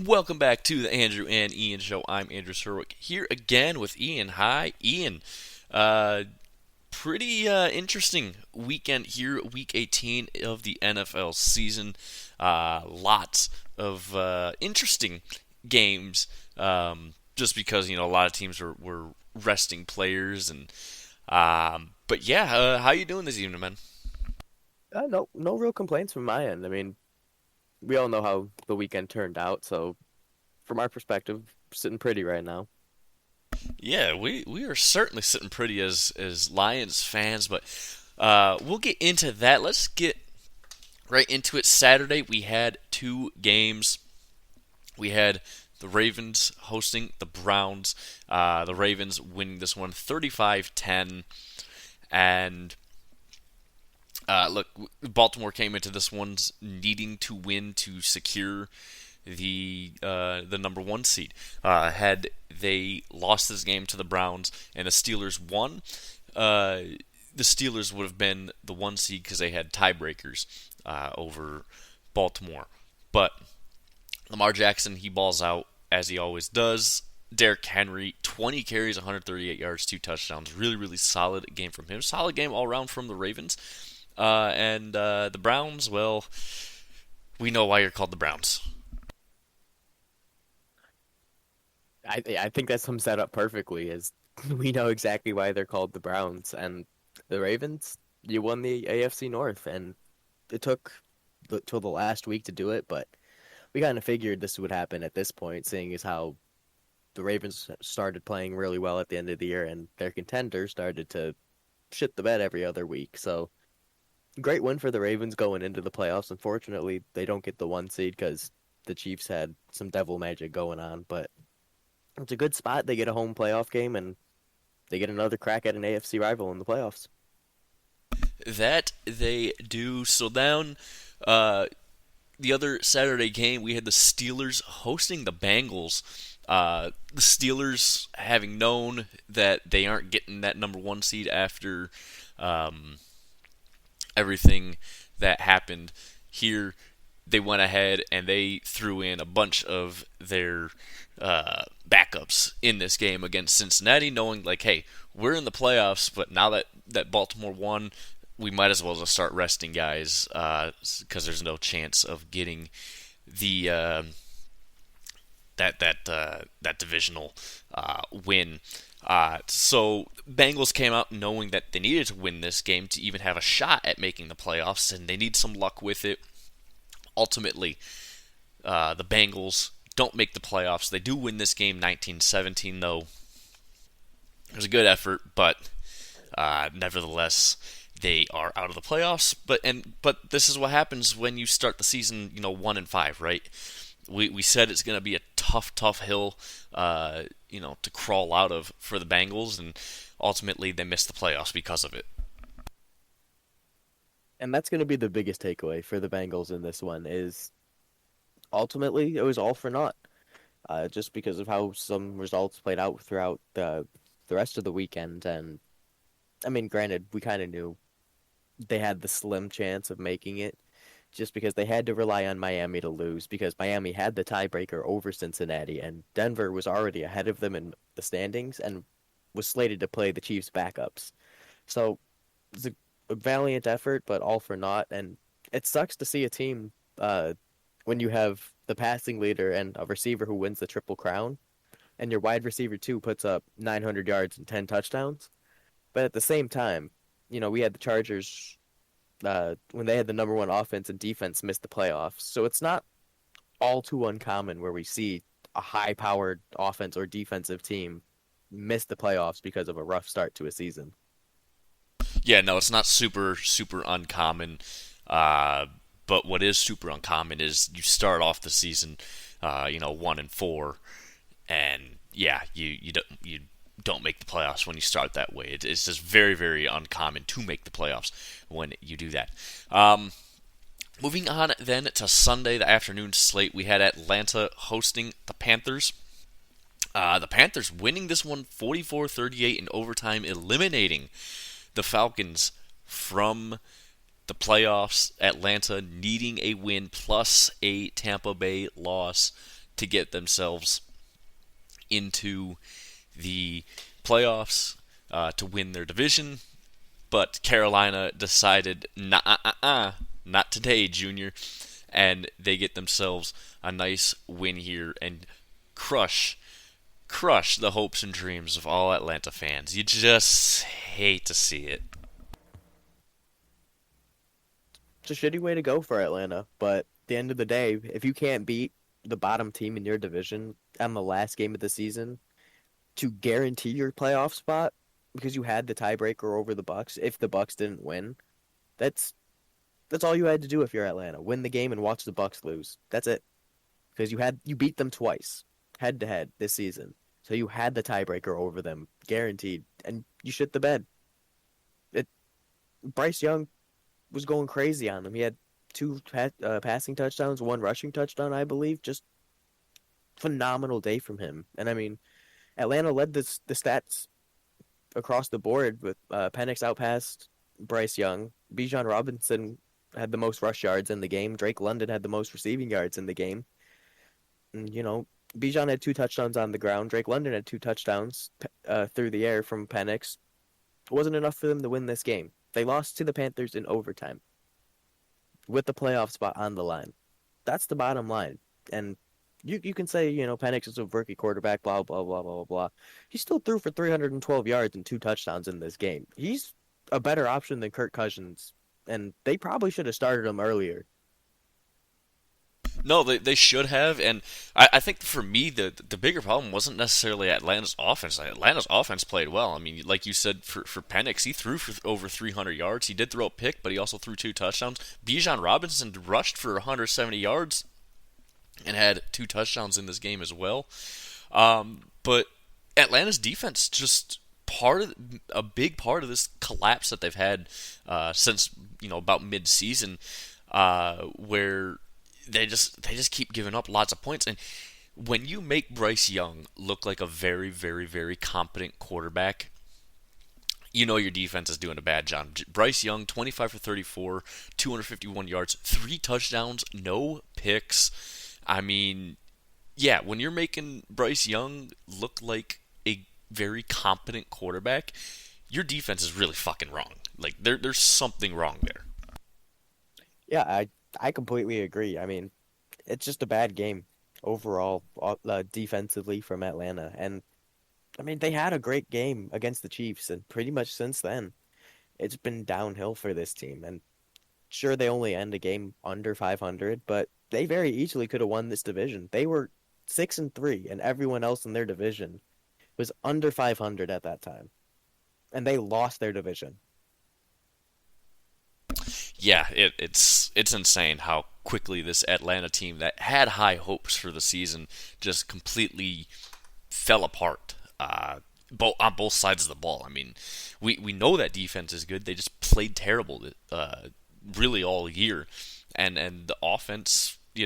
Welcome back to the Andrew and Ian Show. I'm Andrew Serwick here again with Ian. Hi, Ian. Uh, Pretty interesting weekend here, Week 18 of the NFL season. Lots of interesting games, just because a lot of teams were resting players but yeah, how you doing this evening, man? No real complaints from my end. I mean, we all know how the weekend turned out, so from our perspective, sitting pretty right now. Yeah, we are certainly sitting pretty as Lions fans, but we'll get into that. Let's get right into it. Saturday, we had two games. We had the Ravens hosting the Browns. The Ravens winning this one 35-10. And look, Baltimore came into this one needing to win to secure the number one seed. Had they lost this game to the Browns and the Steelers won, the Steelers would have been the one seed because they had tiebreakers over Baltimore. But Lamar Jackson, he balls out as he always does. Derrick Henry, 20 carries, 138 yards, two touchdowns. Really, really solid game from him. Solid game all around from the Ravens. And the Browns, well, we know why you're called the Browns. I think that sums that up perfectly. Is we know exactly why they're called the Browns and the Ravens. You won the AFC North, and it took till the last week to do it, but we kind of figured this would happen at this point, seeing as how the Ravens started playing really well at the end of the year, and their contenders started to shit the bed every other week. So great win for the Ravens going into the playoffs. Unfortunately, they don't get the one seed because the Chiefs had some devil magic going on, but it's a good spot. They get a home playoff game and they get another crack at an AFC rival in the playoffs. That they do. So down uh, the other Saturday game, we had the Steelers hosting the Bengals. The Steelers, having known that they aren't getting that number one seed after um, everything that happened here, they went ahead and they threw in a bunch of their backups in this game against Cincinnati, knowing like, hey, we're in the playoffs, but now that Baltimore won, we might as well just start resting guys because there's no chance of getting the that divisional win. So Bengals came out knowing that they needed to win this game to even have a shot at making the playoffs, and they need some luck with it. Ultimately, the Bengals don't make the playoffs. They do win this game 19-17, though. It was a good effort, but nevertheless, they are out of the playoffs. But this is what happens when you start the season, 1-5, right? We said it's going to be a tough hill, to crawl out of for the Bengals, and ultimately they missed the playoffs because of it. And that's going to be the biggest takeaway for the Bengals in this one is ultimately it was all for naught. Just because of how some results played out throughout the rest of the weekend. And I mean, granted, we kind of knew they had the slim chance of making it just because they had to rely on Miami to lose because Miami had the tiebreaker over Cincinnati and Denver was already ahead of them in the standings and was slated to play the Chiefs backups. So it's a valiant effort, but all for naught. And it sucks to see a team when you have the passing leader and a receiver who wins the triple crown, and your wide receiver too puts up 900 yards and 10 touchdowns. But at the same time, we had the Chargers when they had the number one offense and defense miss the playoffs. So it's not all too uncommon where we see a high-powered offense or defensive team miss the playoffs because of a rough start to a season. Yeah, no, it's not super uncommon. But what is super uncommon is you start off the season, 1-4, and yeah, you don't make the playoffs when you start that way. It's just very uncommon to make the playoffs when you do that. Moving on then to Sunday, the afternoon slate, we had Atlanta hosting the Panthers. The Panthers winning this one 44-38 in overtime, eliminating the Falcons from the playoffs. Atlanta needing a win plus a Tampa Bay loss to get themselves into the playoffs to win their division. But Carolina decided, not today, Junior. And they get themselves a nice win here and crush the hopes and dreams of all Atlanta fans. You just hate to see it. It's a shitty way to go for Atlanta, but at the end of the day, if you can't beat the bottom team in your division on the last game of the season to guarantee your playoff spot because you had the tiebreaker over the Bucks, if the Bucks didn't win, that's that's all you had to do if you're Atlanta. Win the game and watch the Bucks lose. That's it. Because you beat them twice, head to head this season. So you had the tiebreaker over them, guaranteed, and you shit the bed. It Bryce Young was going crazy on them. He had two passing touchdowns, one rushing touchdown, I believe. Just phenomenal day from him. And I mean, Atlanta led the stats across the board with Penix outpassed Bryce Young. Bijan Robinson had the most rush yards in the game. Drake London had the most receiving yards in the game. And, Bijan had two touchdowns on the ground. Drake London had two touchdowns through the air from Penix. It wasn't enough for them to win this game. They lost to the Panthers in overtime with the playoff spot on the line. That's the bottom line. And you can say, Penix is a rookie quarterback, blah, blah, blah, blah, blah. He still threw for 312 yards and two touchdowns in this game. He's a better option than Kirk Cousins, and they probably should have started him earlier. No, they should have, and I think for me the bigger problem wasn't necessarily Atlanta's offense. Atlanta's offense played well. I mean, like you said, for Penix, he threw for over 300 yards. He did throw a pick, but he also threw two touchdowns. Bijan Robinson rushed for 170 yards and had two touchdowns in this game as well. But Atlanta's defense just a big part of this collapse that they've had since about mid-season, where they just keep giving up lots of points. And when you make Bryce Young look like a very, very, very competent quarterback, your defense is doing a bad job. Bryce Young, 25 for 34, 251 yards, three touchdowns, no picks. I mean, yeah, when you're making Bryce Young look like a very competent quarterback, your defense is really fucking wrong. Like there's something wrong there. Yeah, I completely agree. I mean, it's just a bad game overall, defensively from Atlanta. And I mean, they had a great game against the Chiefs, and pretty much since then, it's been downhill for this team. And sure, they only end a game under 500, but they very easily could have won this division. They were 6-3, and everyone else in their division was under 500 at that time, and they lost their division. Yeah, it's insane how quickly this Atlanta team that had high hopes for the season just completely fell apart. On both sides of the ball. I mean, we know that defense is good. They just played terrible, really all year, and the offense, I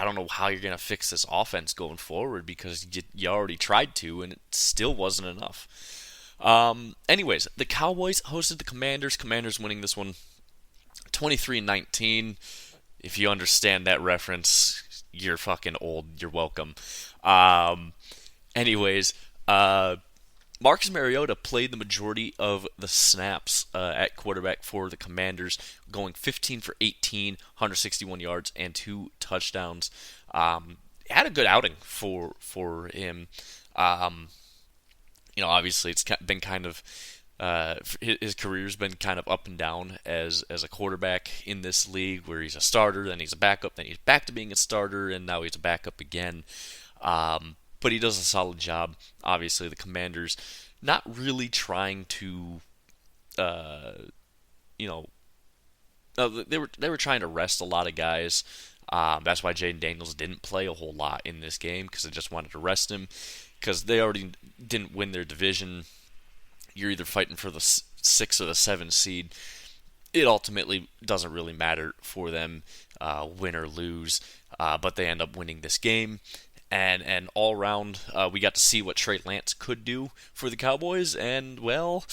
don't know how you're gonna fix this offense going forward because you already tried to and it still wasn't enough. Anyways, the Cowboys hosted the Commanders. Commanders winning this one 23-19. If you understand that reference, you're fucking old. You're welcome. Anyways, Marcus Mariota played the majority of the snaps at quarterback for the Commanders, going 15 for 18, 161 yards, and two touchdowns. Had a good outing for him. Obviously it's been kind of his career's been kind of up and down as a quarterback in this league, where he's a starter, then he's a backup, then he's back to being a starter, and now he's a backup again. But he does a solid job. Obviously, the Commanders not really trying to, they were trying to rest a lot of guys. That's why Jaden Daniels didn't play a whole lot in this game, because they just wanted to rest him, because they already didn't win their division. You're either fighting for the 6 or the 7 seed. It ultimately doesn't really matter for them, win or lose, but they end up winning this game. And all around, we got to see what Trey Lance could do for the Cowboys, and, well,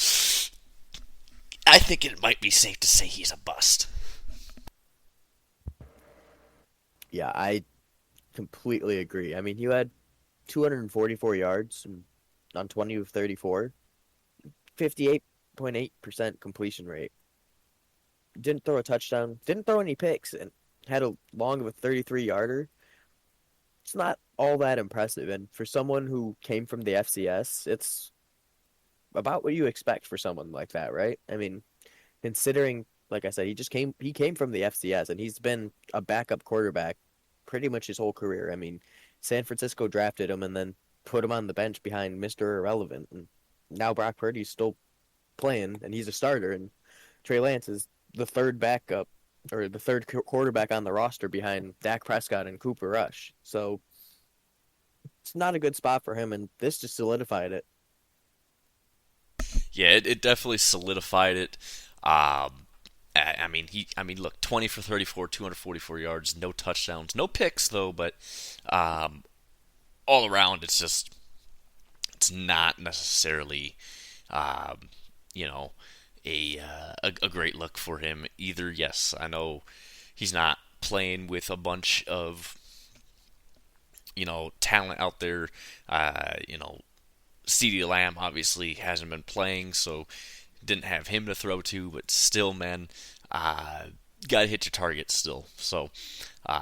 I think it might be safe to say he's a bust. Yeah, I completely agree. I mean, you had 244 yards on 20 of 34, 58.8% completion rate. Didn't throw a touchdown, didn't throw any picks, and had a long of a 33-yarder. It's not all that impressive. And for someone who came from the FCS, it's about what you expect for someone like that, right? I mean, considering, like I said, he came from the FCS and he's been a backup quarterback pretty much his whole career. I mean, San Francisco drafted him and then put him on the bench behind Mr. Irrelevant. And now Brock Purdy's still playing and he's a starter, and Trey Lance is the third backup or the third quarterback on the roster behind Dak Prescott and Cooper Rush. So it's not a good spot for him, and this just solidified it. Yeah, it definitely solidified it. I mean, look, 20 for 34, 244 yards, no touchdowns, no picks though, but um, all around, it's not necessarily, um, you know, a great look for him either. Yes, I know he's not playing with a bunch of talent out there. CeeDee Lamb obviously hasn't been playing, so didn't have him to throw to, but still, man, uh, got to hit your target still. So,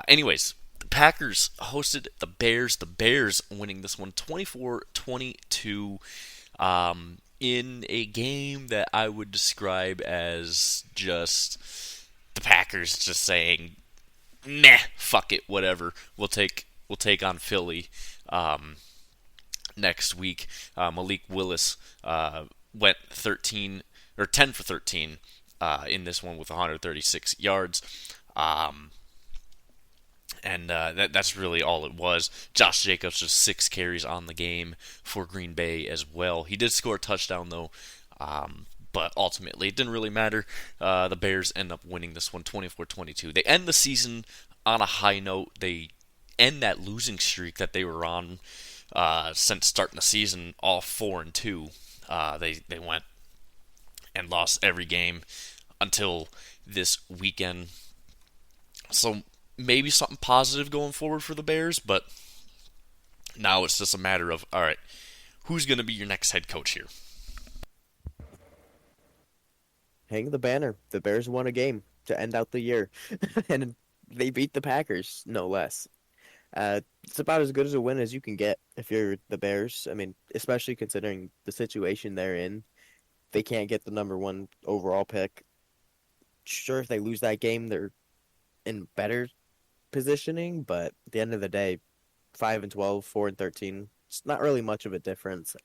anyways, the Packers hosted the Bears. The Bears winning this one 24-22 in a game that I would describe as just the Packers just saying, "Meh, fuck it, whatever. We'll take on Philly." Next week. Malik Willis went 13 or 10 for 13 in this one with 136 yards. Um, and that's really all it was. Josh Jacobs just 6 carries on the game for Green Bay as well. He did score a touchdown though, but ultimately it didn't really matter. The Bears end up winning this one 24-22. They end the season on a high note. They end that losing streak that they were on since starting the season, all 4-2. They went and lost every game until this weekend. So maybe something positive going forward for the Bears, but now it's just a matter of, all right, who's going to be your next head coach here? Hang the banner. The Bears won a game to end out the year, and they beat the Packers, no less. It's about as good as a win as you can get if you're the Bears. I mean, especially considering the situation they're in. They can't get the number one overall pick. Sure, if they lose that game, they're in better positioning, but at the end of the day, 5-12, 4-13, it's not really much of a difference.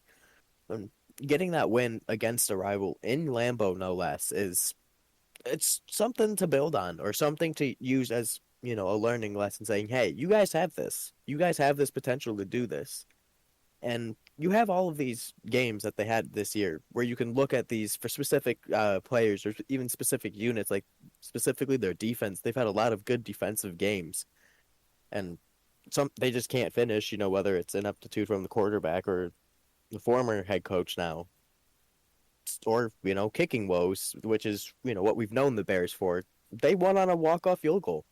Getting that win against a rival in Lambeau, no less, it's something to build on or something to use as, a learning lesson saying, hey, you guys have this. You guys have this potential to do this. And you have all of these games that they had this year where you can look at these for specific players or even specific units, like specifically their defense. They've had a lot of good defensive games, and they just can't finish, whether it's ineptitude from the quarterback or the former head coach now, or, kicking woes, which is, what we've known the Bears for. They won on a walk-off field goal.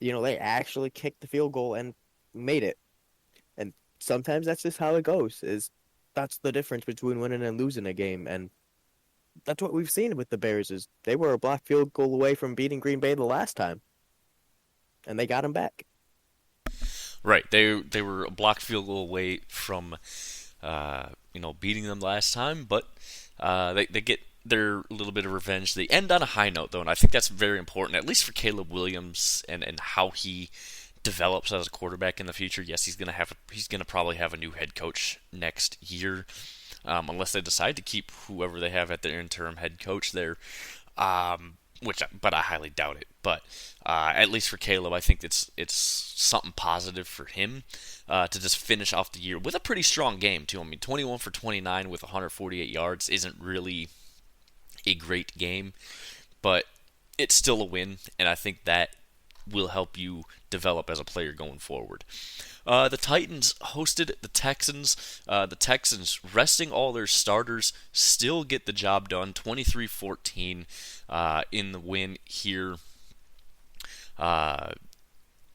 They actually kicked the field goal and made it. And sometimes that's just how it goes. That's the difference between winning and losing a game. And that's what we've seen with the Bears is they were a blocked field goal away from beating Green Bay the last time. And they got him back. Right, they were a blocked field goal away from beating them last time, but they get their little bit of revenge. They end on a high note though, and I think that's very important, at least for Caleb Williams and how he develops as a quarterback in the future. Yes, he's gonna probably have a new head coach next year, unless they decide to keep whoever they have at their interim head coach there. But I highly doubt it. But at least for Caleb, I think it's something positive for him to just finish off the year with a pretty strong game too. I mean, 21 for 29 with 148 yards isn't really a great game, but it's still a win, and I think that will help you develop as a player going forward. The Titans hosted the Texans. The Texans, resting all their starters, still get the job done. 23-14 in the win here.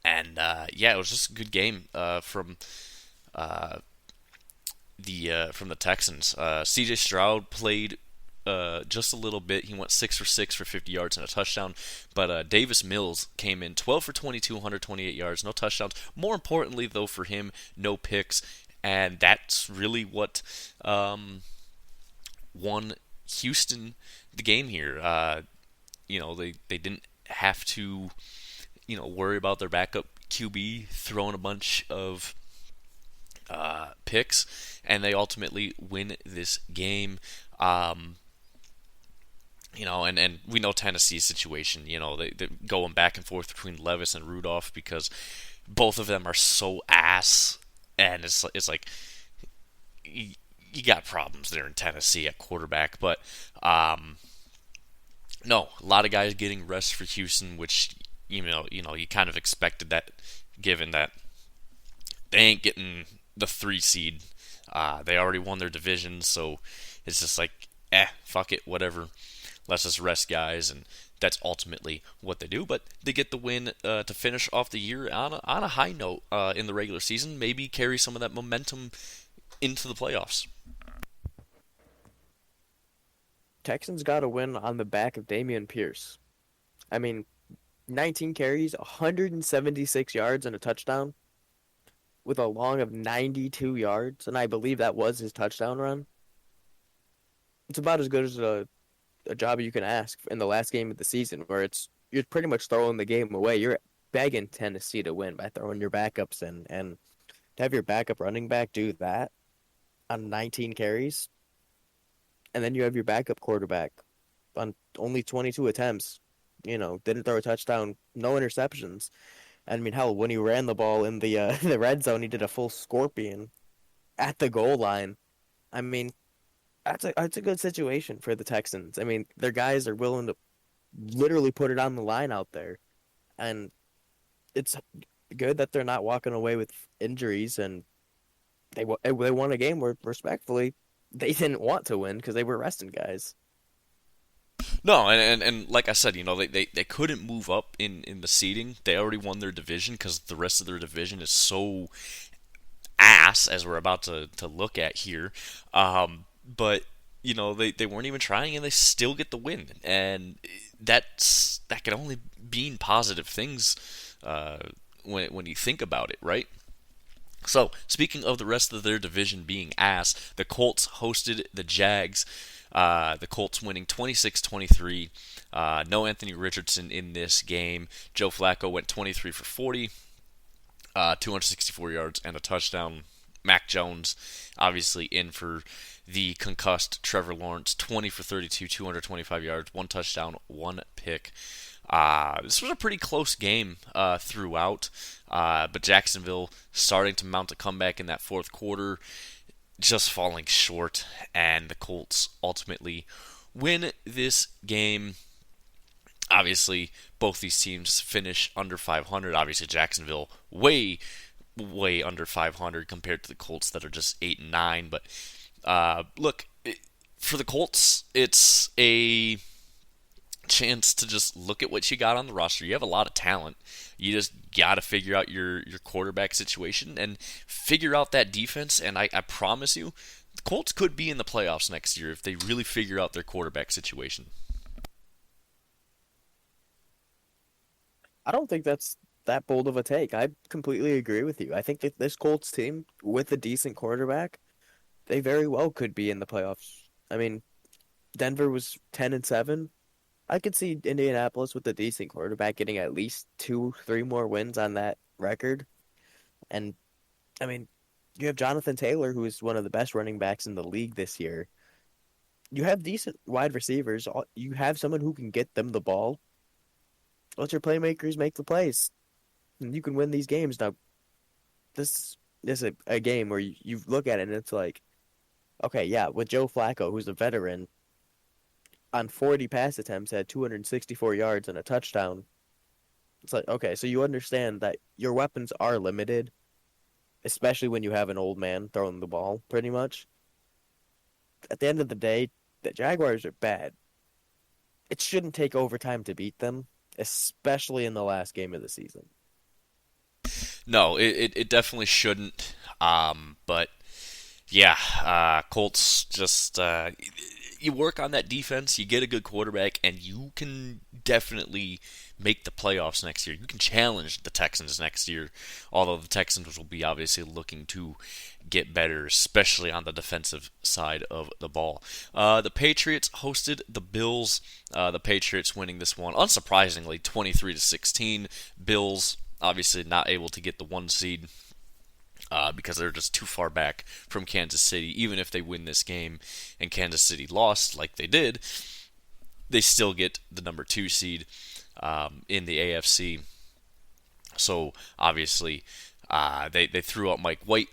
And yeah, it was just a good game uh, from the Texans. C.J. Stroud played just a little bit. He went 6 for 6 for 50 yards and a touchdown. But Davis Mills came in 12 for 22, 128 yards, no touchdowns. More importantly, though, for him, no picks. And that's really what won Houston the game here. They didn't have to worry about their backup QB throwing a bunch of picks, and they ultimately win this game. Um, and we know Tennessee's situation. They're going back and forth between Levis and Rudolph because both of them are so ass, and it's like you, you got problems there in Tennessee at quarterback, but no, a lot of guys getting rest for Houston, which you kind of expected that, given that they ain't getting the 3 seed. They already won their division, so it's just like, fuck it, whatever. Let's just rest guys, and that's ultimately what they do. But they get the win to finish off the year on a high note in the regular season. Maybe carry some of that momentum into the playoffs. Texans got a win on the back of Damian Pierce. I mean, 19 carries, 176 yards, and a touchdown with a long of 92 yards, and I believe that was his touchdown run. It's about as good as a job you can ask in the last game of the season, where you're pretty much throwing the game away. You're begging Tennessee to win by throwing your backups in, and to have your backup running back do that on 19 carries, and then you have your backup quarterback on only 22 attempts. Didn't throw a touchdown, no interceptions. I mean, hell, when he ran the ball in the the red zone, he did a full scorpion at the goal line. I mean, that's a good situation for the Texans. I mean, their guys are willing to literally put it on the line out there, and it's good that they're not walking away with injuries. And they won a game where, respectfully, they didn't want to win because they were resting guys. No, and like I said, they couldn't move up in the seeding. They already won their division because the rest of their division is so ass, as we're about to look at here. But they weren't even trying, and they still get the win, and that can only mean positive things when you think about it, right? So, speaking of the rest of their division being ass, the Colts hosted the Jags. The Colts winning 26-23. No Anthony Richardson in this game. Joe Flacco went 23 for 40, 264 yards and a touchdown. Mac Jones, obviously in for the concussed Trevor Lawrence, 20 for 32, 225 yards, one touchdown, one pick. This was a pretty close game throughout, but Jacksonville starting to mount a comeback in that fourth quarter, just falling short, and the Colts ultimately win this game. Obviously, both these teams finish under 500. Obviously, Jacksonville way, way under 500 compared to the Colts that are just 8 and 9. But look, for the Colts, it's a chance to just look at what you got on the roster. You have a lot of talent. You just got to figure out your quarterback situation and figure out that defense. And I promise you, the Colts could be in the playoffs next year if they really figure out their quarterback situation. I don't think that's that bold of a take. I completely agree with you. I think that this Colts team, with a decent quarterback, they very well could be in the playoffs. I mean, Denver was 10-7. I could see Indianapolis with a decent quarterback getting at least 2, 3 more wins on that record. And I mean, you have Jonathan Taylor, who is one of the best running backs in the league this year. You have decent wide receivers. You have someone who can get them the ball. Let your playmakers make the plays, and you can win these games. Now, this is a game where you look at it and it's like, okay, yeah, with Joe Flacco, who's a veteran, on 40 pass attempts had 264 yards and a touchdown. It's like, okay, so you understand that your weapons are limited, especially when you have an old man throwing the ball, pretty much. At the end of the day, the Jaguars are bad. It shouldn't take overtime to beat them, especially in the last game of the season. No, it definitely shouldn't. But yeah, Colts just you work on that defense, you get a good quarterback, and you can definitely make the playoffs next year. You can challenge the Texans next year, although the Texans will be obviously looking to get better, especially on the defensive side of the ball. The Patriots hosted the Bills. The Patriots winning this one, unsurprisingly, 23-16. Bills obviously not able to get the 1 seed because they're just too far back from Kansas City. Even if they win this game and Kansas City lost like they did, they still get the number 2 seed in the AFC. So obviously, they threw out Mike White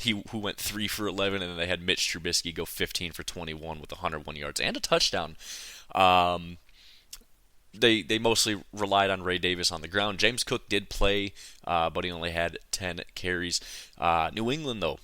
he who went 3 for 11, and then they had Mitch Trubisky go 15 for 21 with 101 yards and a touchdown. Um, they mostly relied on Ray Davis on the ground. James Cook did play, but he only had 10 carries. New England, though,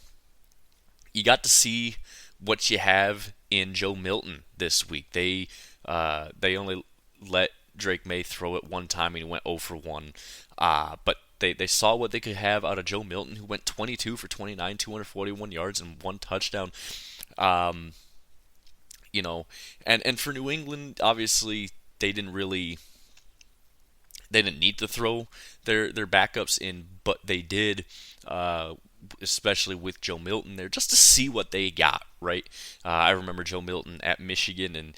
you got to see what you have in Joe Milton this week. They only let Drake May throw it one time and he went 0 for 1. But they saw what they could have out of Joe Milton, who went 22 for 29, 241 yards and 1 touchdown. Um, and for New England, obviously they didn't really they didn't need to throw their backups in, but they did, especially with Joe Milton there, just to see what they got. Right, I remember Joe Milton at Michigan, and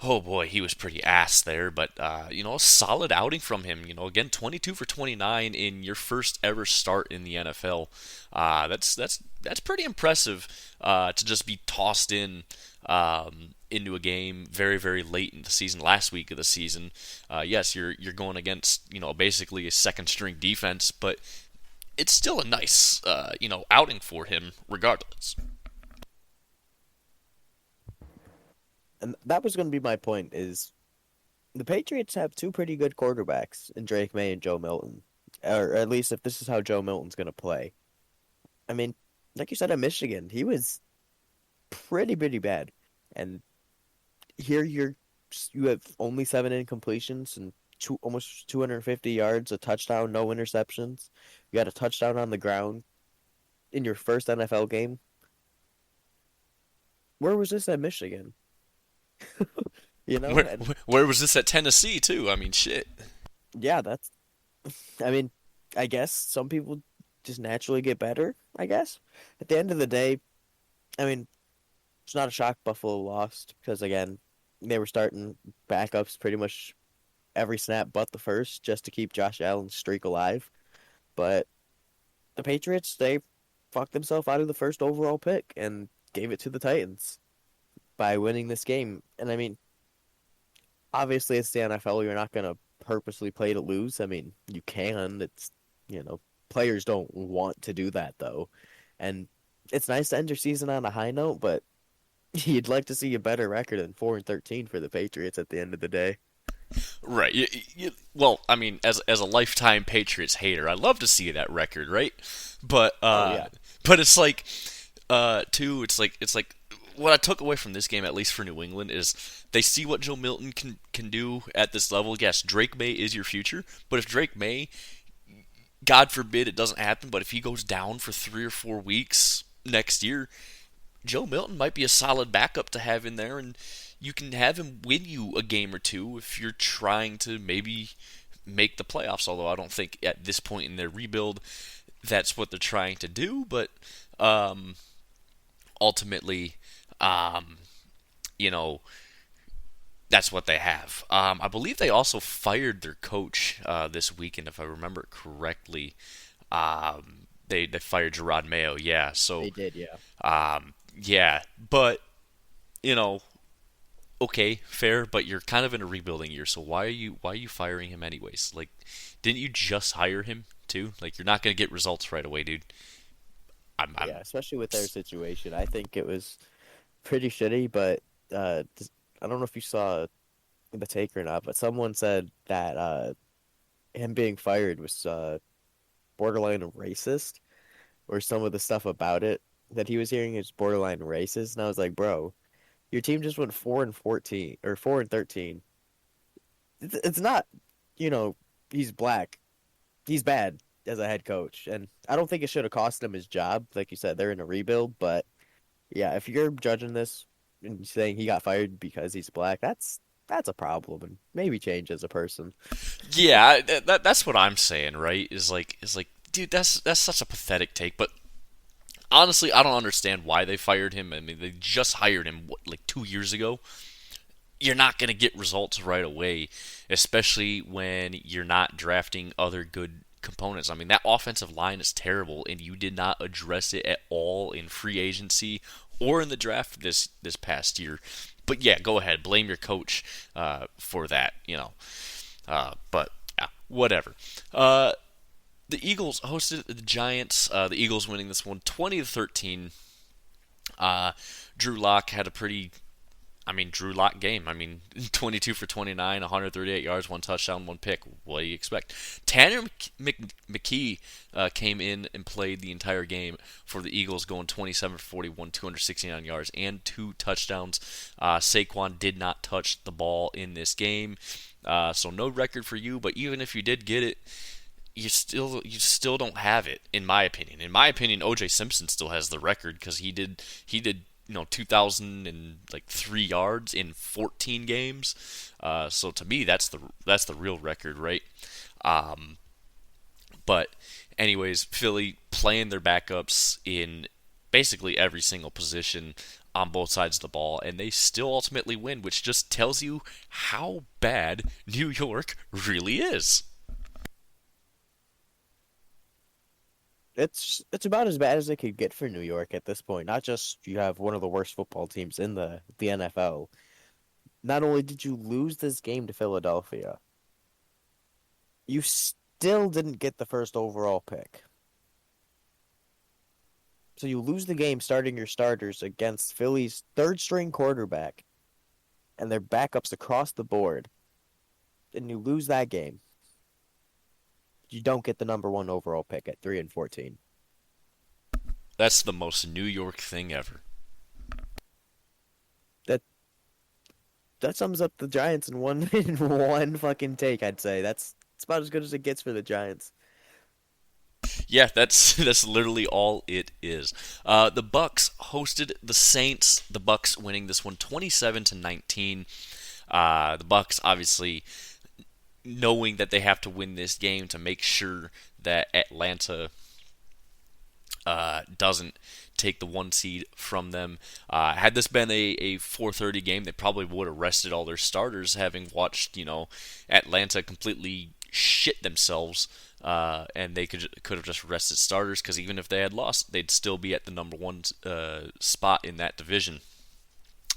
oh boy, he was pretty ass there. But a solid outing from him. Again, 22 for 29 in your first ever start in the NFL. That's pretty impressive to just be tossed into a game very, very late in the season, last week of the season. Yes, you're going against basically a second string defense, but it's still a nice outing for him regardless. And that was going to be my point is the Patriots have two pretty good quarterbacks in Drake May and Joe Milton. Or at least if this is how Joe Milton's going to play. I mean, like you said at Michigan, he was pretty bad. And here you have only 7 incompletions and almost 250 yards, a touchdown, no interceptions. You got a touchdown on the ground in your first NFL game. Where was this at Michigan? Where, And where was this at Tennessee too? I mean, shit. yeah, I mean, I guess some people just naturally get better, I guess. At the end of the day, I mean, it's not a shock Buffalo lost because, again, they were starting backups pretty much every snap but the first just to keep Josh Allen's streak alive. But the Patriots, they fucked themselves out of the first overall pick and gave it to the Titans by winning this game. And I mean, obviously it's the NFL. You're not going to purposely play to lose. I mean, you can. Players don't want to do that though. And it's nice to end your season on a high note, but you'd like to see a better record than 4-13 for the Patriots at the end of the day. Right. Well, I mean, as a lifetime Patriots hater, I love to see that record, right? But Oh yeah. it's like too. It's like what I took away from this game, at least for New England, is they see what Joe Milton can do at this level. Yes, Drake May is your future, but if Drake May, God forbid it doesn't happen, but if he goes down for 3 or 4 weeks next year, Joe Milton might be a solid backup to have in there, and you can have him win you a game or two if you're trying to maybe make the playoffs. Although I don't think at this point in their rebuild that's what they're trying to do, but um, ultimately, um, you know, that's what they have. I believe they also fired their coach this weekend, if I remember correctly. They fired Gerard Mayo, yeah. So They did, yeah. yeah, but you know, okay, fair, but you're kind of in a rebuilding year, so why are you firing him anyways? Like, didn't you just hire him too? Like, you're not gonna get results right away, dude. I'm Yeah, especially with their situation. I think it was pretty shitty, but I don't know if you saw the take or not, but someone said that him being fired was borderline racist, or some of the stuff about it that he was hearing is borderline racist. And I was like, bro, your team just went 4-14 or 4-13. It's not, you know, he's black. he's bad as a head coach, and I don't think it should have cost him his job. Like you said, they're in a rebuild, but yeah, if you're judging this and saying he got fired because he's black, that's a problem, and maybe change as a person. Yeah, that's what I'm saying, right? Is like, dude, that's such a pathetic take. But honestly, I don't understand why they fired him. I mean, they just hired him like 2 years ago. You're not going to get results right away, especially when you're not drafting other good components. I mean, that offensive line is terrible, and you did not address it at all in free agency or in the draft this past year. But yeah, go ahead, blame your coach for that, you know. But yeah, whatever. The Eagles hosted the Giants. The Eagles winning this one 20-13. Drew Lock had a Drew Lock game. 22 for 29, 138 yards, one touchdown, one pick. What do you expect? Tanner McKee came in and played the entire game for the Eagles, going 27 for 41, 269 yards, and two touchdowns. Saquon did not touch the ball in this game, so no record for you. But even if you did get it, you still don't have it, in my opinion. In my opinion, O.J. Simpson still has the record because he did 2,003 yards in 14 games. So to me, that's the real record, right? Um, but anyways, Philly playing their backups in basically every single position on both sides of the ball, and they still ultimately win, which just tells you how bad New York really is. It's about as bad as it could get for New York at this point. Not just you have one of the worst football teams in the NFL. Not only did you lose this game to Philadelphia, you still didn't get the first overall pick. So you lose the game starting your starters against Philly's third string quarterback and their backups across the board, and you lose that game. You don't get the number one overall pick at 3-14. That's the most New York thing ever. That that sums up the Giants in one in one fucking take, I'd say. It's about as good as it gets for the Giants. Yeah, that's that's literally all it is. The Bucks hosted the Saints. The Bucks winning this one 27-19. The Bucks obviously knowing that they have to win this game to make sure that Atlanta doesn't take the one seed from them. Had this been a 4:30 game, they probably would have rested all their starters, having watched Atlanta completely shit themselves, and they could have just rested starters because even if they had lost, they'd still be at the number one spot in that division.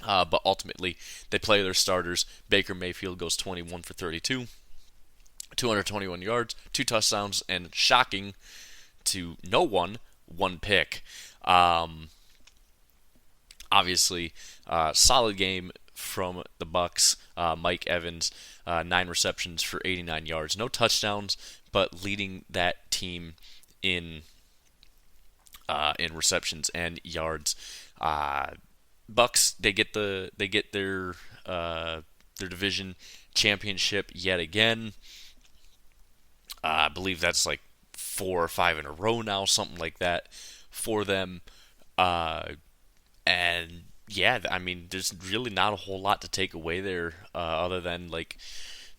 But ultimately, they play their starters. Baker Mayfield goes 21 for 32, 221 yards, two touchdowns, and shocking to no one, one pick. Um, Obviously, solid game from the Bucks. Mike Evans, 9 receptions for 89 yards, no touchdowns, but leading that team in receptions and yards. Bucks they get their division championship yet again. I believe that's like 4 or 5 in a row now, something like that for them. Uh, and yeah, there's really not a whole lot to take away there, other than like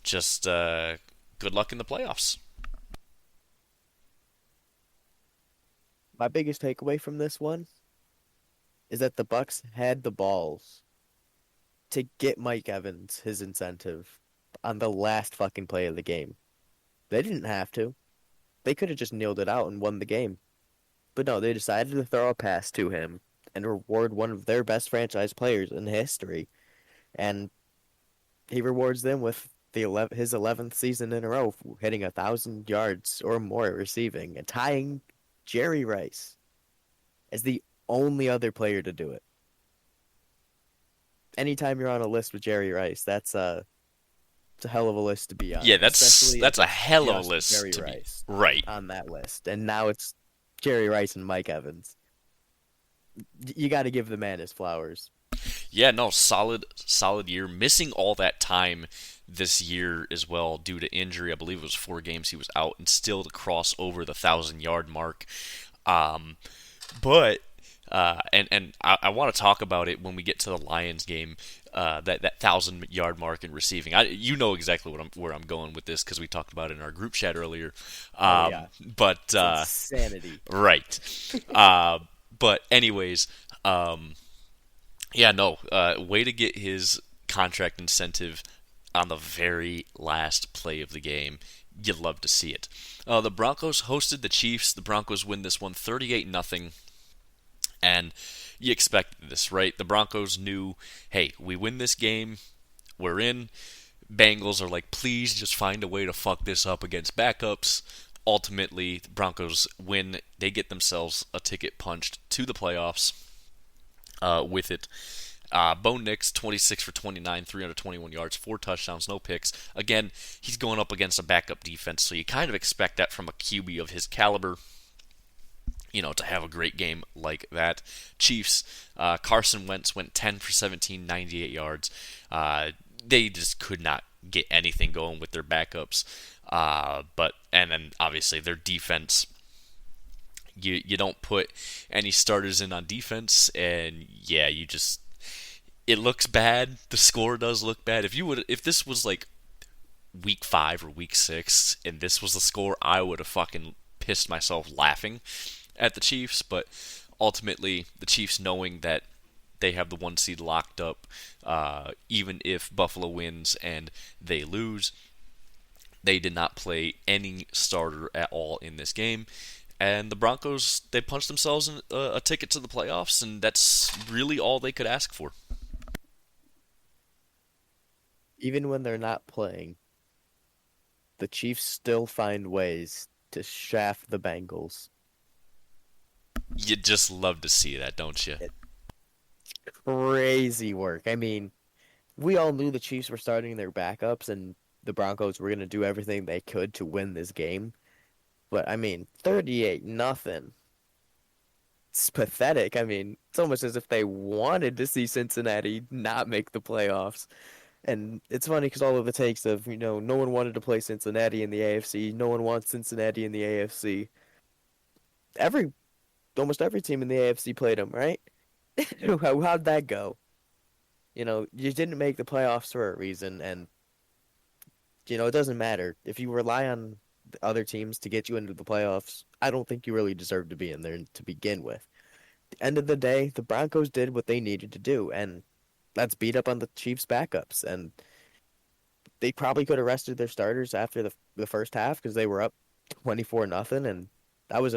just good luck in the playoffs. My biggest takeaway from this one is that the Bucks had the balls to get Mike Evans his incentive on the last fucking play of the game. They didn't have to. They could have just kneeled it out and won the game. But no, they decided to throw a pass to him and reward one of their best franchise players in history. And he rewards them with his 11th season in a row, hitting 1,000 yards or more receiving and tying Jerry Rice as the only other player to do it. Anytime you're on a list with Jerry Rice, it's a hell of a list to be on, Yeah, that's especially if that's a it's hell of a just list Jerry to be Rice right. on that list. And now it's Jerry Rice and Mike Evans. You got to give the man his flowers. Yeah, no, solid year. Missing all that time this year as well due to injury. I believe it was 4 games he was out, and still to cross over the 1,000 yard mark. Um, but and I want to talk about it when we get to the Lions game. That 1,000 yard mark in receiving. You know exactly where I'm going with this because we talked about it in our group chat earlier. Oh yeah, But it's insanity. right. Uh, but anyways, yeah, no. Way to get his contract incentive on the very last play of the game. You'd love to see it. The Broncos hosted the Chiefs. The Broncos win this one 38-0. And you expected this, right? The Broncos knew, hey, we win this game, we're in. Bengals are like, please just find a way to fuck this up against backups. Ultimately, the Broncos win. They get themselves a ticket punched to the playoffs with it. Bo Nix, 26 for 29, 321 yards, 4 touchdowns, no picks. Again, he's going up against a backup defense, so you kind of expect that from a QB of his caliber, to have a great game like that. Chiefs, Carson Wentz went 10 for 17, 98 yards. They just could not get anything going with their backups. And then obviously their defense. You don't put any starters in on defense, and yeah, it looks bad. The score does look bad. If this was like week 5 or week 6, and this was the score, I would have fucking pissed myself laughing at the Chiefs. But ultimately, the Chiefs, knowing that they have the 1 seed locked up, even if Buffalo wins and they lose, they did not play any starter at all in this game. And the Broncos, they punched themselves in a ticket to the playoffs, and that's really all they could ask for. Even when they're not playing, the Chiefs still find ways to shaft the Bengals. You just love to see that, don't you? It's crazy work. I mean, we all knew the Chiefs were starting their backups and the Broncos were going to do everything they could to win this game. But I mean, 38 nothing. It's pathetic. I mean, it's almost as if they wanted to see Cincinnati not make the playoffs. And it's funny because all of the takes of, no one wanted to play Cincinnati in the AFC. No one wants Cincinnati in the AFC. Every Almost every team in the AFC played them, right? How'd that go? You didn't make the playoffs for a reason, and it doesn't matter if you rely on the other teams to get you into the playoffs. I don't think you really deserve to be in there to begin with. At the end of the day, the Broncos did what they needed to do, and that's beat up on the Chiefs' backups. And they probably could have rested their starters after the first half because they were up 24 nothing, and that was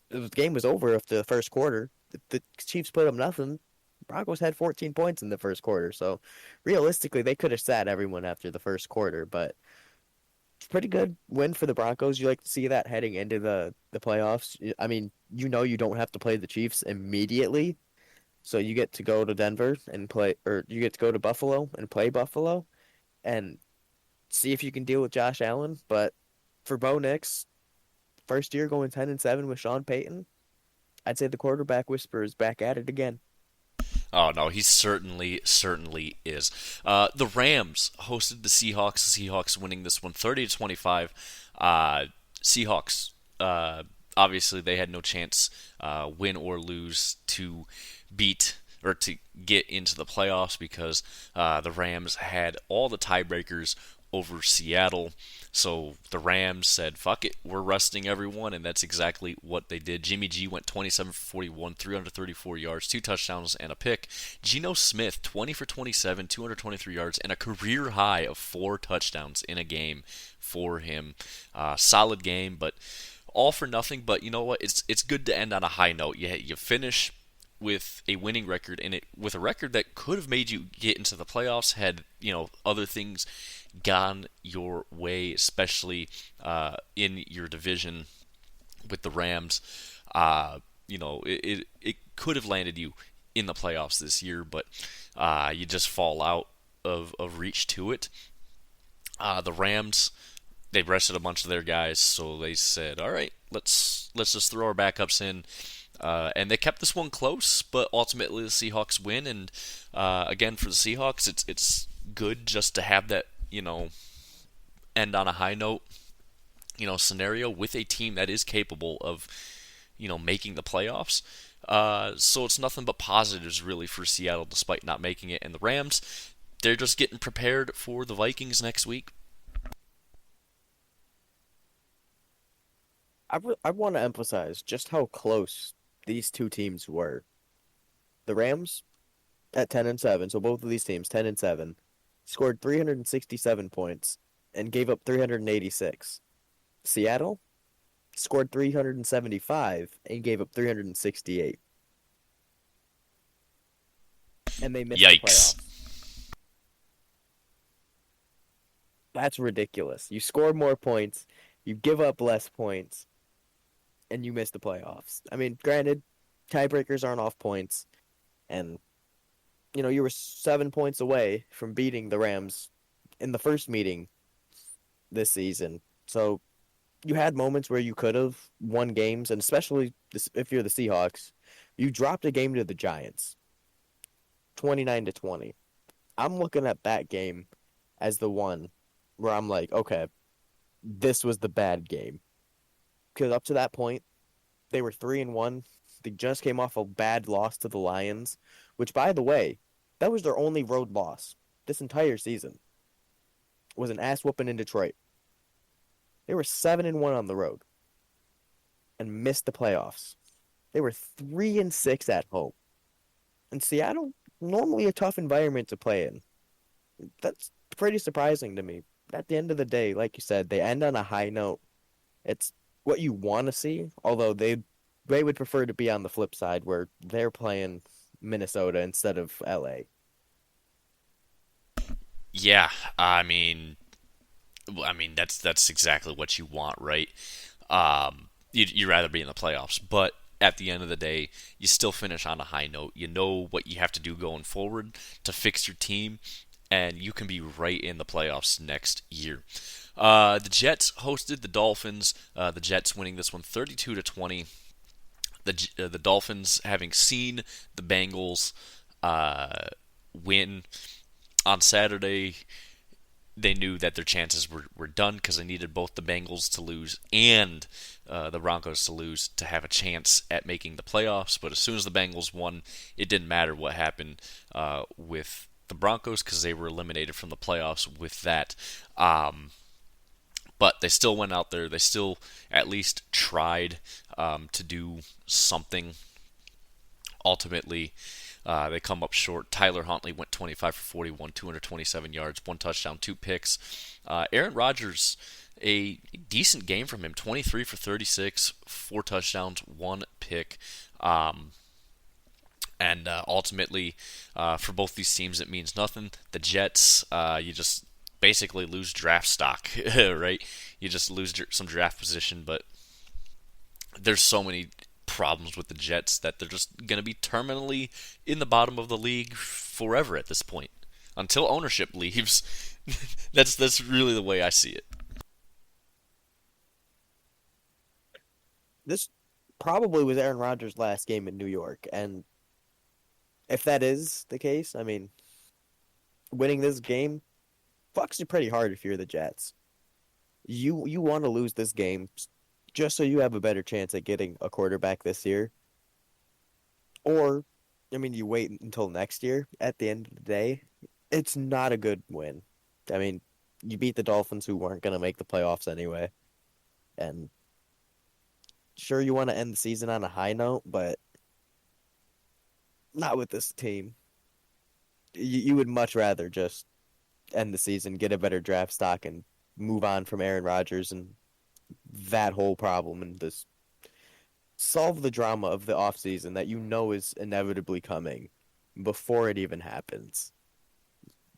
the game was over after the first quarter. The Chiefs put up nothing. Broncos had 14 points in the first quarter, so realistically, they could have sat everyone after the first quarter. But it's a pretty good win for the Broncos. You like to see that heading into the playoffs. I mean, you don't have to play the Chiefs immediately, so you get to go to Denver and play, or you get to go to Buffalo and play Buffalo, and see if you can deal with Josh Allen. But for Bo Nix, first year going 10-7 with Sean Payton, I'd say the quarterback whisperer is back at it again. Oh no, he certainly is. The Rams hosted the Seahawks. The Seahawks winning this one 30-25. Seahawks, obviously they had no chance, win or lose, to beat or to get into the playoffs because the Rams had all the tiebreakers over Seattle. So the Rams said, fuck it, we're resting everyone, and that's exactly what they did. Jimmy G went 27 for 41, 334 yards, 2 touchdowns, and a pick. Geno Smith, 20 for 27, 223 yards, and a career high of 4 touchdowns in a game for him. Solid game, but all for nothing. But you know what? It's good to end on a high note. You finish with a winning record, and with a record that could have made you get into the playoffs had other things gone your way, especially in your division with the Rams. It could have landed you in the playoffs this year, but you just fall out of reach to it. The Rams, they rested a bunch of their guys, so they said, all right, let's just throw our backups in. And they kept this one close, but ultimately the Seahawks win. And again, for the Seahawks, it's good just to have that end on a high note scenario with a team that is capable of making the playoffs. So it's nothing but positives really for Seattle, despite not making it. And the Rams, they're just getting prepared for the Vikings next week. I want to emphasize just how close these two teams were. The Rams at 10-7, so both of these teams 10-7, scored 367 points and gave up 386. Seattle scored 375 and gave up 368. And they missed the Yikes. playoffs. That's ridiculous. You score more points, you give up less points, and you miss the playoffs. I mean, granted, tiebreakers aren't off points, and you were 7 points away from beating the Rams in the first meeting this season. So you had moments where you could have won games, and especially if you're the Seahawks, you dropped a game to the Giants, 29-20. I'm looking at that game as the one where I'm like, okay, this was the bad game. Because up to that point, they were 3-1. They just came off a bad loss to the Lions, which, by the way, that was their only road loss this entire season. Was an ass whooping in Detroit. They were 7-1 on the road and missed the playoffs. They were 3-6 at home. And Seattle, normally a tough environment to play in. That's pretty surprising to me. At the end of the day, like you said, they end on a high note. It's what you want to see, although they would prefer to be on the flip side where they're playing Minnesota instead of LA. Yeah, I mean that's exactly what you want, right? You'd rather be in the playoffs, but at the end of the day, you still finish on a high note. You know what you have to do going forward to fix your team, and you can be right in the playoffs next year. The Jets hosted the Dolphins. The Jets winning this one 32-20. The Dolphins, having seen the Bengals win on Saturday, they knew that their chances were done because they needed both the Bengals to lose and the Broncos to lose to have a chance at making the playoffs. But as soon as the Bengals won, it didn't matter what happened with the Broncos because they were eliminated from the playoffs with that. But they still went out there. They still at least tried to do something. Ultimately, they come up short. Tyler Huntley went 25 for 41, 227 yards, one touchdown, two picks. Aaron Rodgers, a decent game from him, 23 for 36, four touchdowns, one pick. And ultimately, for both these teams, it means nothing. The Jets, you just basically lose draft stock, right? You just lose some draft position, but there's so many problems with the Jets that they're just going to be terminally in the bottom of the league forever at this point until ownership leaves. That's really the way I see it. This probably was Aaron Rodgers' last game in New York, and if that is the case, I mean, winning this game fucks you pretty hard if you're the Jets. You want to lose this game just so you have a better chance at getting a quarterback this year. Or, I mean, you wait until next year. At the end of the day, it's not a good win. I mean, you beat the Dolphins who weren't going to make the playoffs anyway. And sure, you want to end the season on a high note, but not with this team. You would much rather just end the season, get a better draft stock, and move on from Aaron Rodgers and that whole problem and just solve the drama of the offseason that you know is inevitably coming before it even happens.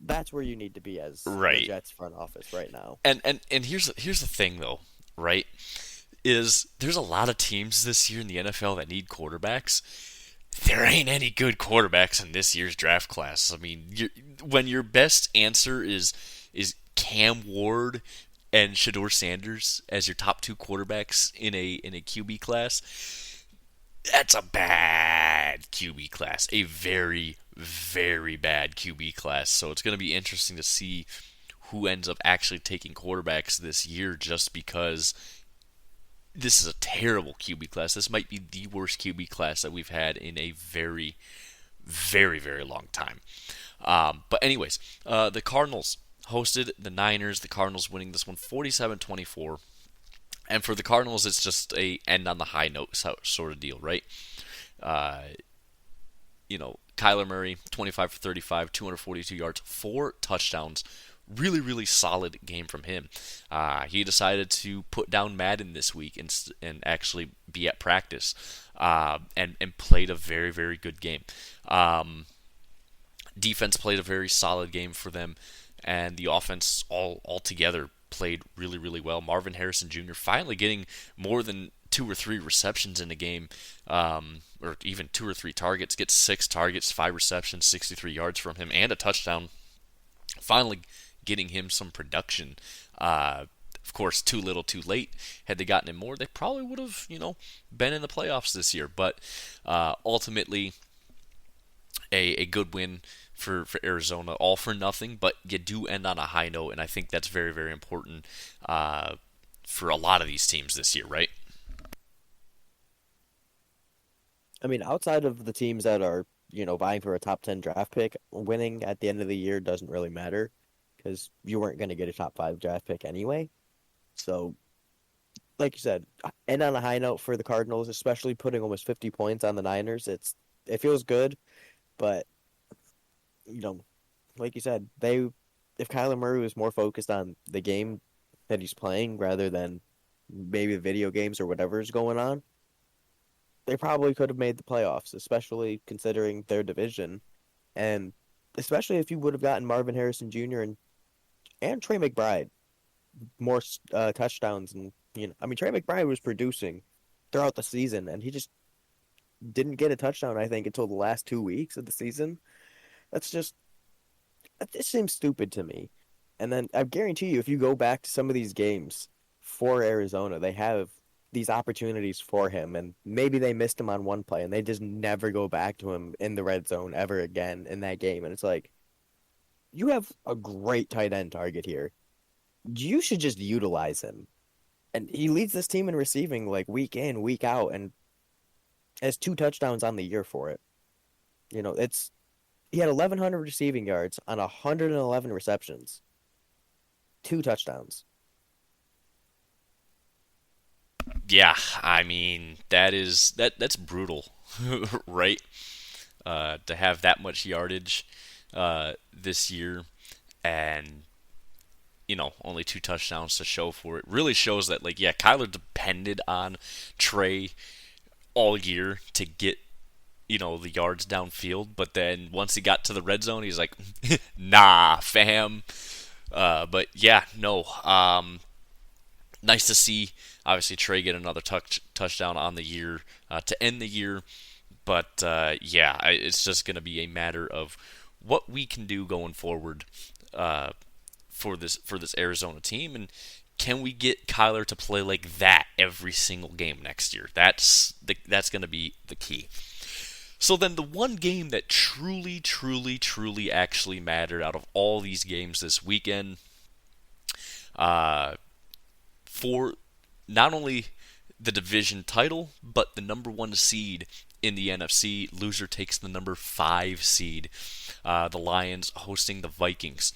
That's where you need to be as the Right. Jets front office right now. And here's the thing though, right? Is there's a lot of teams this year in the NFL that need quarterbacks. There ain't any good quarterbacks in this year's draft class. I mean, when your best answer is Cam Ward and Shador Sanders as your top two quarterbacks in a QB class, that's a bad QB class, a very very bad QB class. So it's going to be interesting to see who ends up actually taking quarterbacks this year, just because this is a terrible QB class. This might be the worst QB class that we've had in a very very very long time. But anyways, the Cardinals hosted the Niners. The Cardinals winning this one 47-24. And for the Cardinals, it's just a end on the high note sort of deal, right? Uh, Kyler Murray, 25 for 35, 242 yards, 4 touchdowns. Really, really solid game from him. He decided to put down Madden this week and actually be at practice, and played a very, very good game. Defense played a very solid game for them, and the offense all together played really, really well. Marvin Harrison Jr. finally getting more than 2 or 3 receptions in the game, or even 2 or 3 targets. Gets 6 targets, 5 receptions, 63 yards from him, and a touchdown. Finally getting him some production. Of course, too little, too late. Had they gotten him more, they probably would have, been in the playoffs this year. But ultimately, a good win for Arizona, all for nothing, but you do end on a high note, and I think that's very, very important for a lot of these teams this year, right? I mean, outside of the teams that are, vying for a top 10 draft pick, winning at the end of the year doesn't really matter because you weren't going to get a top 5 draft pick anyway. So, like you said, end on a high note for the Cardinals, especially putting almost 50 points on the Niners. It feels good, but you know, like you said, if Kyler Murray was more focused on the game that he's playing rather than maybe the video games or whatever's going on, they probably could have made the playoffs, especially considering their division. And especially if you would have gotten Marvin Harrison Jr. and Trey McBride more touchdowns. And, I mean, Trey McBride was producing throughout the season, and he just didn't get a touchdown, I think, until the last 2 weeks of the season. That's just, that just seems stupid to me. And then I guarantee you, if you go back to some of these games for Arizona, they have these opportunities for him, and maybe they missed him on one play, and they just never go back to him in the red zone ever again in that game. And it's like, you have a great tight end target here. You should just utilize him. And he leads this team in receiving like week in, week out, and has 2 touchdowns on the year for it. It's he had 1,100 receiving yards on 111 receptions, 2 touchdowns. Yeah, I mean that's brutal, right? To have that much yardage this year, and only 2 touchdowns to show for it, really shows that, like, yeah, Kyler depended on Trey all year to get the yards downfield, but then once he got to the red zone, he's like, nah, fam. But yeah, no. Nice to see, obviously, Trey get another touchdown on the year to end the year. But yeah, it's just going to be a matter of what we can do going forward for this Arizona team, and can we get Kyler to play like that every single game next year? That's going to be the key. So then the one game that truly, truly, truly actually mattered out of all these games this weekend, for not only the division title, but the number 1 seed in the NFC. Loser takes the number 5 seed. The Lions hosting the Vikings.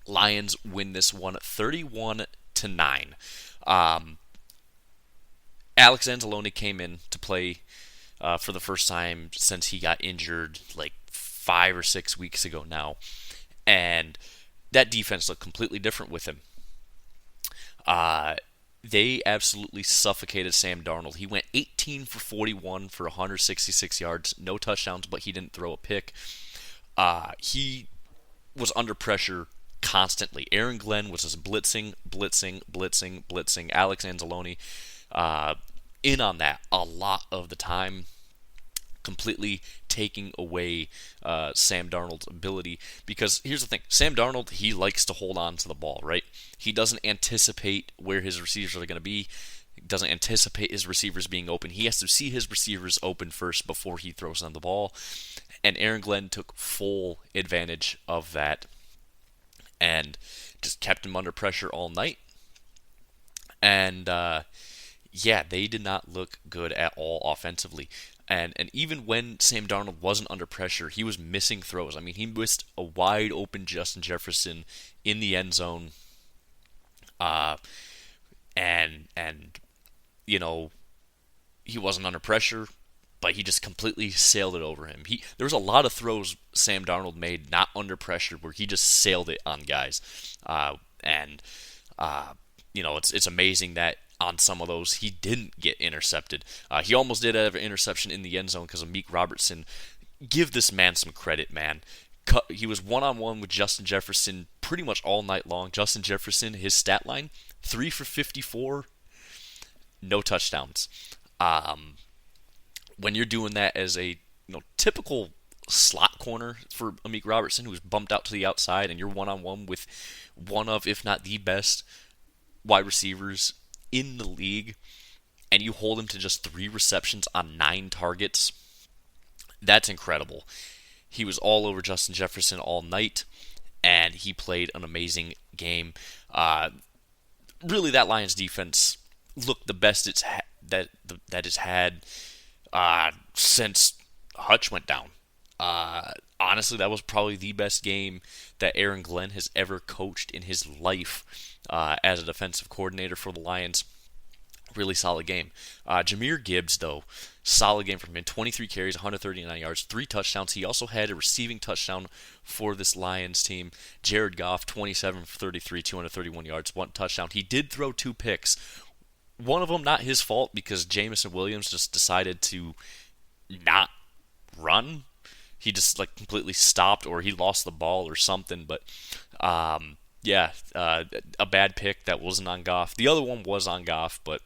Lions win this one 31-9. Alex Anzalone came in to play for the first time since he got injured like 5 or 6 weeks ago now, and that defense looked completely different with him. They absolutely suffocated Sam Darnold. He went 18 for 41 for 166 yards, no touchdowns, but he didn't throw a pick. He was under pressure constantly. Aaron Glenn was just blitzing. Alex Anzalone in on that a lot of the time, completely taking away Sam Darnold's ability. Because here's the thing, Sam Darnold, he likes to hold on to the ball, right? He doesn't anticipate where his receivers are going to be. He doesn't anticipate his receivers being open. He has to see his receivers open first before he throws them the ball. And Aaron Glenn took full advantage of that and just kept him under pressure all night. And yeah, they did not look good at all offensively. And even when Sam Darnold wasn't under pressure, he was missing throws. I mean, he missed a wide open Justin Jefferson in the end zone. Uh, and you know, he wasn't under pressure, but he just completely sailed it over him. There was a lot of throws Sam Darnold made not under pressure where he just sailed it on guys. And you know, it's amazing that on some of those he didn't get intercepted. He almost did have an interception in the end zone because of Meek Robertson. Give this man some credit, man. He was one-on-one with Justin Jefferson pretty much all night long. Justin Jefferson, his stat line, 3 for 54, no touchdowns. When you're doing that as a typical slot corner for Amik Robertson, who's bumped out to the outside, and you're one-on-one with one of, if not the best, wide receivers in the league, and you hold him to just 3 receptions on 9 targets, that's incredible. He was all over Justin Jefferson all night, and he played an amazing game. Really, that Lions defense looked the best that it's had since Hutch went down. Honestly, that was probably the best game that Aaron Glenn has ever coached in his life as a defensive coordinator for the Lions. Really solid game. Jahmyr Gibbs, though, solid game from him. 23 carries, 139 yards, 3 touchdowns. He also had a receiving touchdown for this Lions team. Jared Goff, 27 for 33, 231 yards, 1 touchdown. He did throw 2 picks. One of them not his fault because Jamison Williams just decided to not run. He just completely stopped, or he lost the ball or something. But yeah, a bad pick that wasn't on Goff. The other one was on Goff, but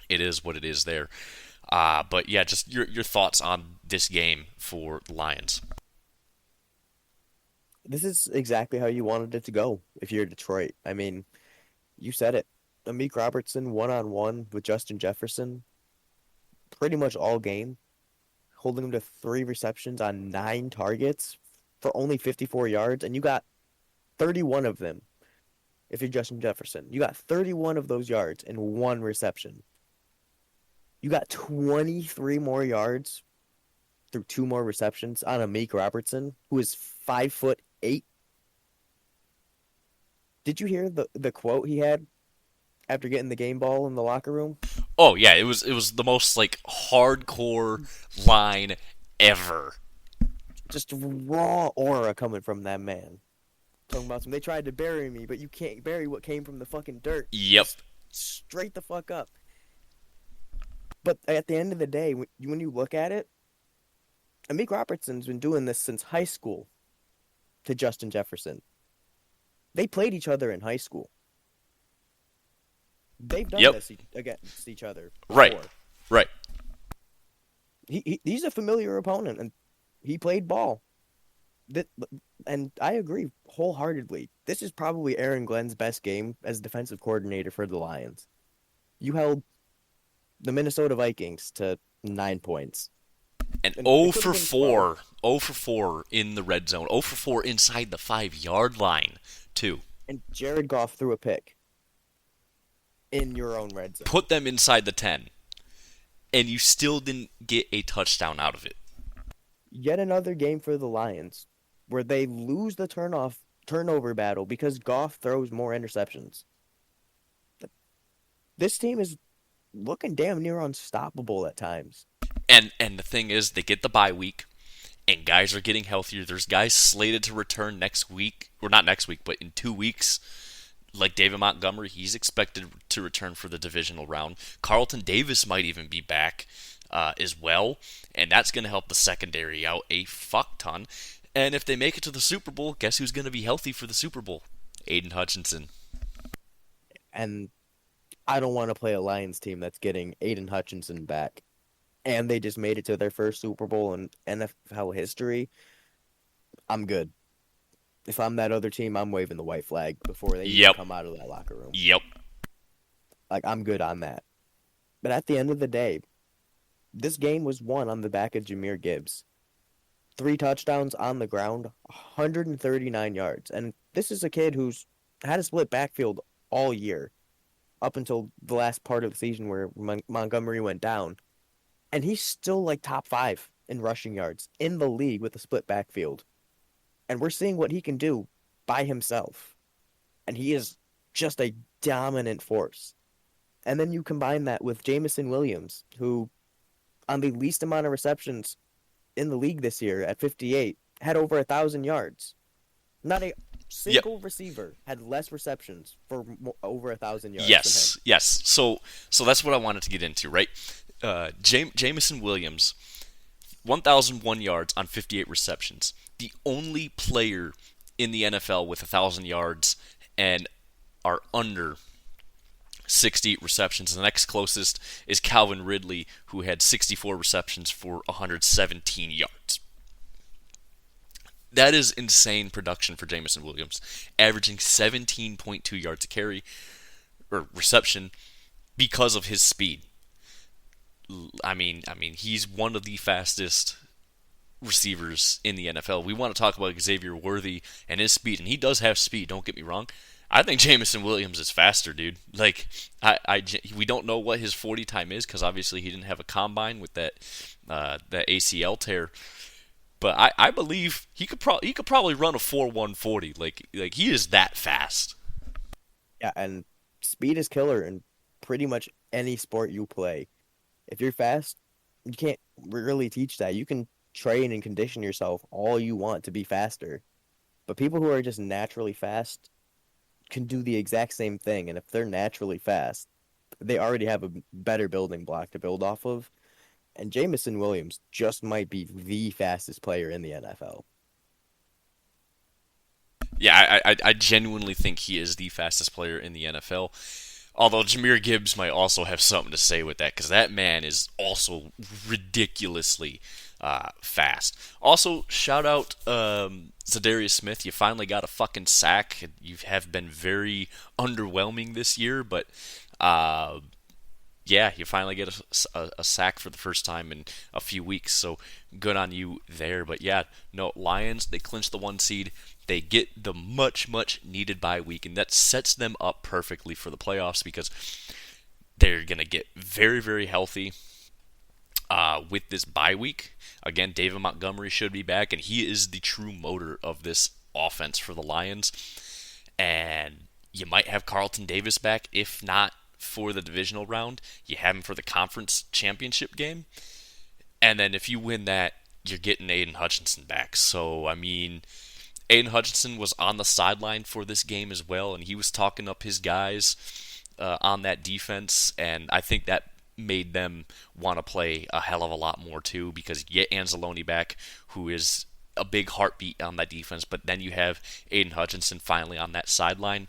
it is what it is there. But yeah, just your thoughts on this game for the Lions. This is exactly how you wanted it to go if you're Detroit. I mean, you said it. Amik Robertson one-on-one with Justin Jefferson pretty much all game, holding him to 3 receptions on 9 targets for only 54 yards, and you got 31 of them. If you're Justin Jefferson, you got 31 of those yards in 1 reception. You got 23 more yards through 2 more receptions on Amik Robertson, who is 5'8". Did you hear the quote he had after getting the game ball in the locker room? Oh yeah, it was the most hardcore line ever. Just raw aura coming from that man. Talking about they tried to bury me, but you can't bury what came from the fucking dirt. Yep. Just straight the fuck up. But at the end of the day, when you look at it, Amik Robertson's been doing this since high school to Justin Jefferson. They played each other in high school. They've done this against each other before. Right. He's a familiar opponent, and he played ball. And I agree wholeheartedly. This is probably Aaron Glenn's best game as defensive coordinator for the Lions. You held the Minnesota Vikings to 9 points. And 0 for 4. 0 for 4 in the red zone. 0 for 4 inside the 5-yard line, too. And Jared Goff threw a pick in your own red zone. Put them inside the 10. And you still didn't get a touchdown out of it. Yet another game for the Lions where they lose the turnover battle because Goff throws more interceptions. This team is looking damn near unstoppable at times. And the thing is, they get the bye week, and guys are getting healthier. There's guys slated to return next week, or not next week, but in 2 weeks. Like David Montgomery, he's expected to return for the divisional round. Carlton Davis might even be back as well, and that's going to help the secondary out a fuck ton. And if they make it to the Super Bowl, guess who's going to be healthy for the Super Bowl? Aiden Hutchinson. And I don't want to play a Lions team that's getting Aiden Hutchinson back. and they just made it to their first Super Bowl in NFL history, I'm good. If I'm that other team, I'm waving the white flag before they even Yep. come out of that locker room. Yep. Like, I'm good on that. But at the end of the day, this game was won on the back of Jahmyr Gibbs. 3 touchdowns on the ground, 139 yards. And this is a kid who's had a split backfield all year up until the last part of the season where Montgomery went down. And he's still like top 5 in rushing yards in the league with a split backfield. And we're seeing what he can do by himself. And he is just a dominant force. And then you combine that with Jamison Williams, who, on the least amount of receptions in the league this year at 58, had over 1,000 yards. Not a Yep. single receiver had less receptions for over 1,000 yards than him. Yes. Yes. So that's what I wanted to get into, right? Jamison Williams, 1,001 yards on 58 receptions. The only player in the NFL with 1,000 yards and are under 68 receptions. The next closest is Calvin Ridley, who had 64 receptions for 117 yards. That is insane production for Jamison Williams, averaging 17.2 yards a carry or reception because of his speed. I mean, he's one of the fastest receivers in the NFL. We want to talk about Xavier Worthy and his speed, and he does have speed. Don't get me wrong. I think Jamison Williams is faster, dude. Like, we don't know what his 40 time is because obviously he didn't have a combine with that ACL tear. But I believe he could probably run a 4.140. Like he is that fast. Yeah, and speed is killer in pretty much any sport you play. If you're fast, you can't really teach that. You can train and condition yourself all you want to be faster. But people who are just naturally fast can do the exact same thing. And if they're naturally fast, they already have a better building block to build off of. And Jamison Williams just might be the fastest player in the NFL. Yeah, I genuinely think he is the fastest player in the NFL. Although Jahmyr Gibbs might also have something to say with that because that man is also ridiculously fast. Also, shout out Zadarius Smith. You finally got a fucking sack. You have been very underwhelming this year, but yeah, you finally get a sack for the first time in a few weeks, so good on you there. But yeah, no, Lions, they clinch the 1 seed. They get the much, much needed bye week, and that sets them up perfectly for the playoffs because they're going to get very, very healthy with this bye week. Again, David Montgomery should be back, and he is the true motor of this offense for the Lions. And you might have Carlton Davis back, if not for the divisional round, you have him for the conference championship game. And then if you win that, you're getting Aiden Hutchinson back. So, I mean, Aiden Hutchinson was on the sideline for this game as well, and he was talking up his guys on that defense, and I think that made them want to play a hell of a lot more too, because you get Anzalone back, who is a big heartbeat on that defense, but then you have Aiden Hutchinson finally on that sideline.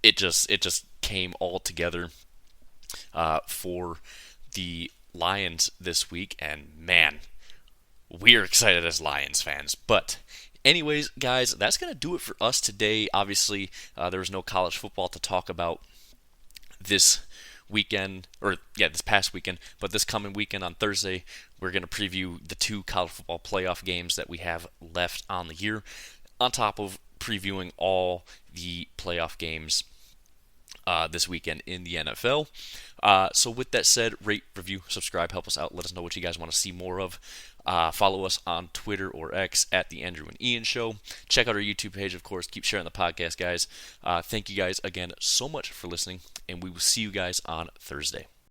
It just came all together for the Lions this week, and man, we're excited as Lions fans. But anyways, guys, that's going to do it for us today. Obviously, there was no college football to talk about this weekend, or yeah, this past weekend, but this coming weekend on Thursday, we're going to preview the 2 college football playoff games that we have left on the year, on top of previewing all the playoff games this weekend in the NFL. So with that said, rate, review, subscribe, help us out. Let us know what you guys want to see more of. Follow us on Twitter or X at The Andrew and Ian Show. Check out our YouTube page, of course. Keep sharing the podcast, guys. Thank you guys again so much for listening, and we will see you guys on Thursday.